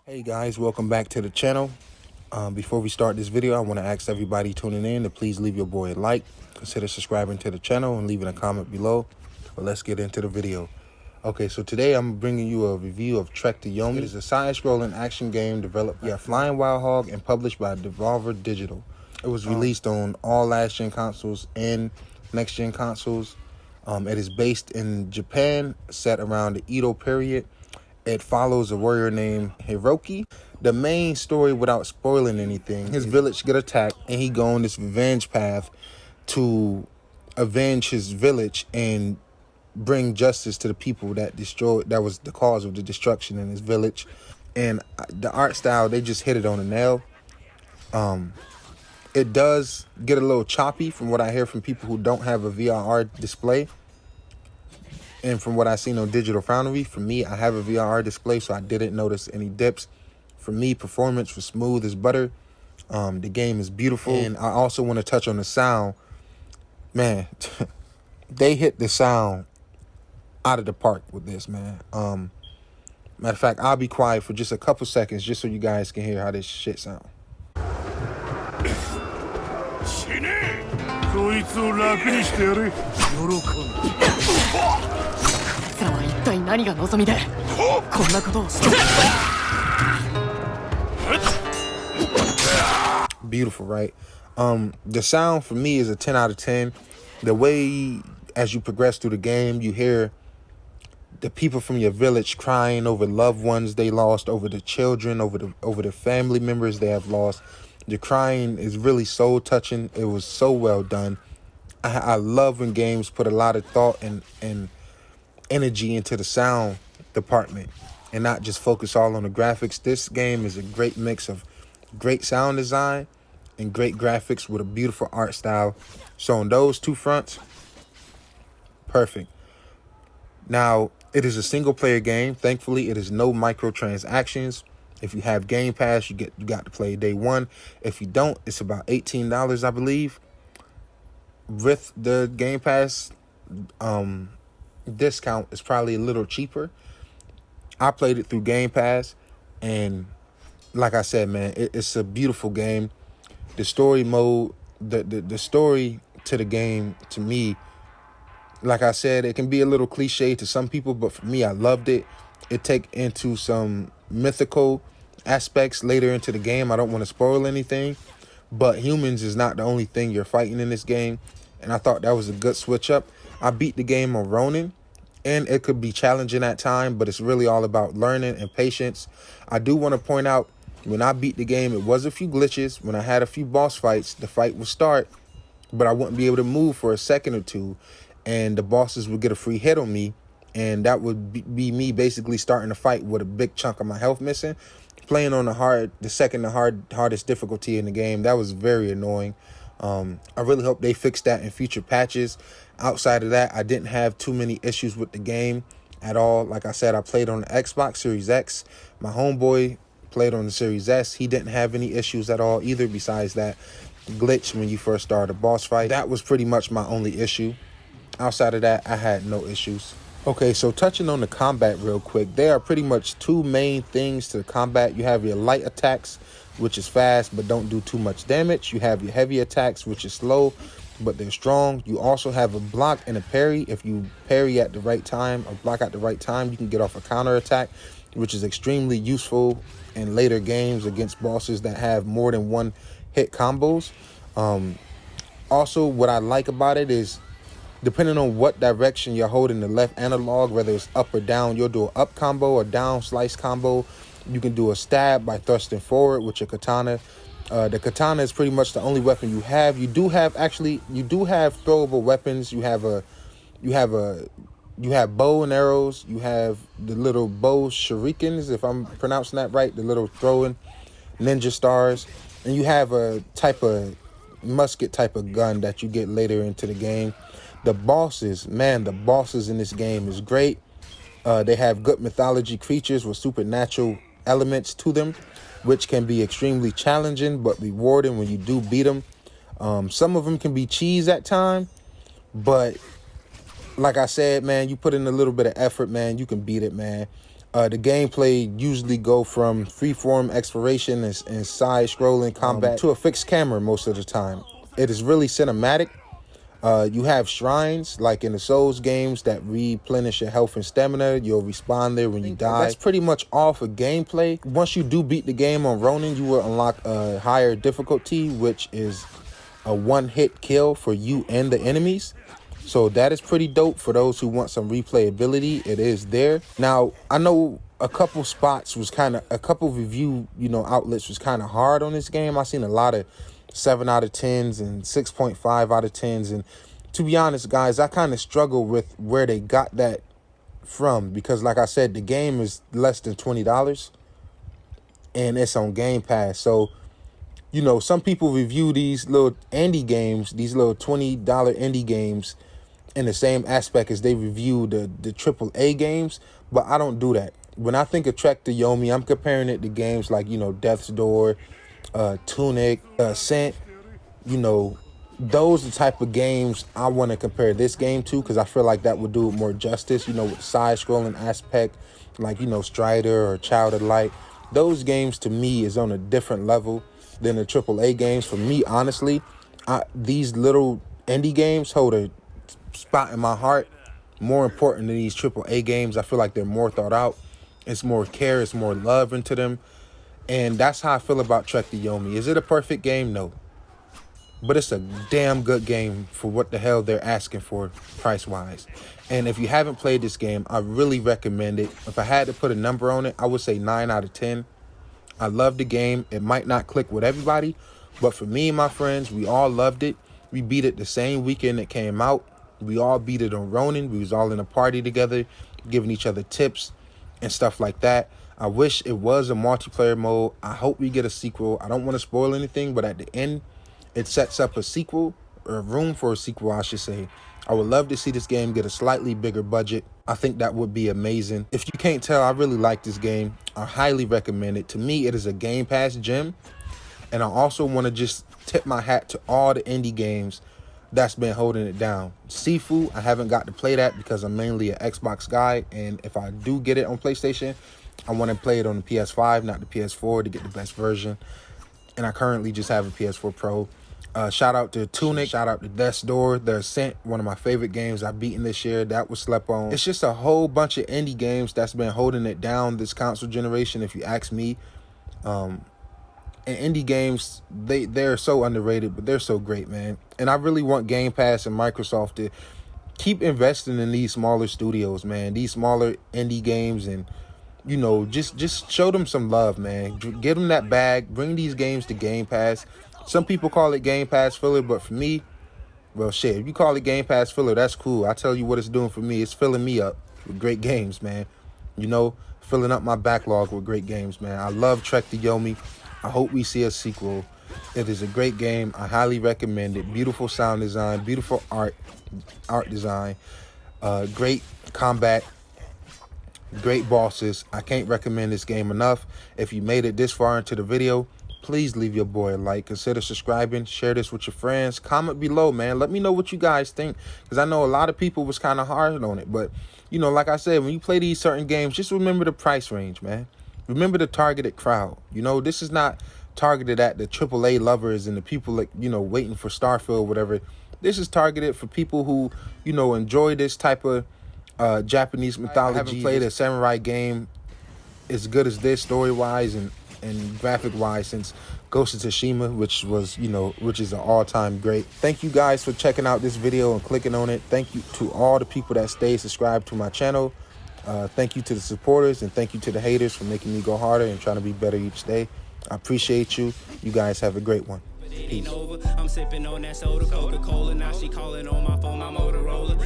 Hey guys, welcome back to the channel. Before we start this video, I want to ask everybody tuning in to please leave your boy a like, consider subscribing to the channel, and leaving a comment below. But let's get into the video. Okay, so today I'm bringing you a review of To Yomi. It is a side-scrolling action game developed by Flying Wild Hog and published by Devolver Digital. It was released on all last-gen consoles and next-gen consoles. It is based in Japan, set around the Edo period. It follows a warrior named Hiroki. The main story, without spoiling anything, his village get attacked and he go on this revenge path to avenge his village and bring justice to the people that was the cause of the destruction in his village. And the art style, they just hit it on the nail. It does get a little choppy from what I hear from people who don't have a VRR display. And from what I've seen on Digital Foundry, for me, I have a VRR display, so I didn't notice any dips. For me, performance was smooth as butter. The game is beautiful. And I also want to touch on the sound. Man, they hit the sound out of the park with this, man. Matter of fact, I'll be quiet for just a couple seconds just so you guys can hear how this shit sound. Beautiful, right? The sound for me is a 10 out of 10. The way as you progress through the game, you hear the people from your village crying over loved ones they lost, over the children, over the family members they have lost. The crying is really soul touching. It was so well done. I love when games put a lot of thought and energy into the sound department and not just focus all on the graphics. This game is a great mix of great sound design and great graphics with a beautiful art style. So on those two fronts, perfect. Now, it is a single player game. Thankfully, it is no microtransactions. If you have Game Pass, you got to play day one. If you don't, it's about $18, I believe. With the Game Pass discount, is probably a little cheaper. I played it through Game Pass, and like I said, man, it's a beautiful game. The story mode, the story to the game, to me, like I said, it can be a little cliche to some people, but for me, I loved it. It take into some mythical aspects later into the game. I don't want to spoil anything, but humans is not the only thing you're fighting in this game, and I thought that was a good switch up. I beat the game on Ronin, and it could be challenging at times, but it's really all about learning and patience. I do want to point out, when I beat the game, it was a few glitches. When I had a few boss fights, the fight would start, but I wouldn't be able to move for a second or two, and the bosses would get a free hit on me, and that would be me basically starting a fight with a big chunk of my health missing. Playing on the hardest difficulty in the game, that was very annoying. I really hope they fix that in future patches. Outside of that, I didn't have too many issues with the game at all. Like I said, I played on the Xbox Series X. My homeboy played on the Series S. He didn't have any issues at all either, besides that glitch when you first start a boss fight. That was pretty much my only issue. Outside of that, I had no issues. Okay, so touching on the combat real quick, there are pretty much two main things to the combat. You have your light attacks, which is fast but don't do too much damage. You have your heavy attacks, which is slow but they're strong. You also have a block and a parry. If you parry at the right time or block at the right time, you can get off a counter attack, which is extremely useful in later games against bosses that have more than one hit combos. Also, what I like about it is, depending on what direction you're holding the left analog, whether it's up or down, you'll do an up combo or down slice combo. You can do a stab by thrusting forward with your katana. The katana is pretty much the only weapon you have. You do have throwable weapons. You have bow and arrows. You have the little bow shurikens, if I'm pronouncing that right, the little throwing ninja stars. And you have a type of musket type of gun that you get later into the game. The bosses, man, the bosses in this game is great. They have good mythology creatures with supernatural elements to them, which can be extremely challenging but rewarding when you do beat them. Some of them can be cheese at times, but like I said, man, you put in a little bit of effort, man, you can beat it, man. The gameplay usually go from freeform exploration and side-scrolling combat to a fixed camera most of the time. It is really cinematic. You have shrines, like in the Souls games, that replenish your health and stamina. You'll respawn there when you die. That's pretty much all for gameplay. Once you do beat the game on Ronin, you will unlock a higher difficulty, which is a one-hit kill for you and the enemies. So that is pretty dope for those who want some replayability. It is there. Now, I know a couple spots was a couple review, outlets was kind of hard on this game. I seen a lot of 7 out of 10s and 6.5 out of 10s. And to be honest, guys, I kind of struggle with where they got that from, because like I said, the game is less than $20 and it's on Game Pass. So, some people review these little indie games, these little $20 indie games, in the same aspect as they review the AAA games, but I don't do that. When I think of Trek to Yomi, I'm comparing it to games like, Death's Door, Tunic, Ascent. Those are the type of games I want to compare this game to, because I feel like that would do it more justice, with the side-scrolling aspect, like, Strider or Child of Light. Those games, to me, is on a different level than the AAA games. For me, honestly, these little indie games hold a spot in my heart more important than these AAA games. I feel like they're more thought out. It's more care, it's more love into them. And that's how I feel about Trek to Yomi. Is it a perfect game? No. But it's a damn good game for what the hell they're asking for price-wise. And if you haven't played this game, I really recommend it. If I had to put a number on it, I would say 9 out of 10. I love the game. It might not click with everybody, but for me and my friends, we all loved it. We beat it the same weekend it came out. We all beat it on Ronin. We was all in a party together, giving each other tips and stuff like that. I wish it was a multiplayer mode. I hope we get a sequel. I don't want to spoil anything, but at the end, it sets up a sequel, or room for a sequel, I should say. I would love to see this game get a slightly bigger budget. I think that would be amazing. If you can't tell, I really like this game. I highly recommend it. To me, it is a Game Pass gem. And I also want to just tip my hat to all the indie games that's been holding it down. Sifu, I haven't got to play that because I'm mainly an Xbox guy, and if I do get it on PlayStation, I want to play it on the PS5, not the PS4, to get the best version. And I currently just have a PS4 Pro. Shout out to Tunic, shout out to Death's Door, The Ascent, one of my favorite games I've beaten this year. That was slept on. It's just a whole bunch of indie games that's been holding it down this console generation, if you ask me. And indie games, they're so underrated, but they're so great, man. And I really want Game Pass and Microsoft to keep investing in these smaller studios, man. These smaller indie games, and just show them some love, man. Give them that bag. Bring these games to Game Pass. Some people call it Game Pass filler, but for me, well, shit, if you call it Game Pass filler, that's cool. I tell you what it's doing for me. It's filling me up with great games, man. Filling up my backlog with great games, man. I love Trek to Yomi. I hope we see a sequel. It is a great game. I highly recommend it. Beautiful sound design, beautiful art design, great combat, great bosses. I can't recommend this game enough. If you made it this far into the video, please leave your boy a like. Consider subscribing. Share this with your friends. Comment below, man. Let me know what you guys think, because I know a lot of people was kind of hard on it. But, like I said, when you play these certain games, just remember the price range, man. Remember the targeted crowd. This is not targeted at the AAA lovers and the people waiting for Starfield or whatever. This is targeted for people who, enjoy this type of Japanese mythology. I haven't played a samurai game as good as this, story-wise and graphic-wise, since Ghost of Tsushima, which is an all-time great. Thank you guys for checking out this video and clicking on it. Thank you to all the people that stay subscribed to my channel. Thank you to the supporters, and thank you to the haters for making me go harder and trying to be better each day. I appreciate you. You guys have a great one. Peace. I'm sipping on that soda, Coca-Cola. Now she calling on my phone, my Motorola.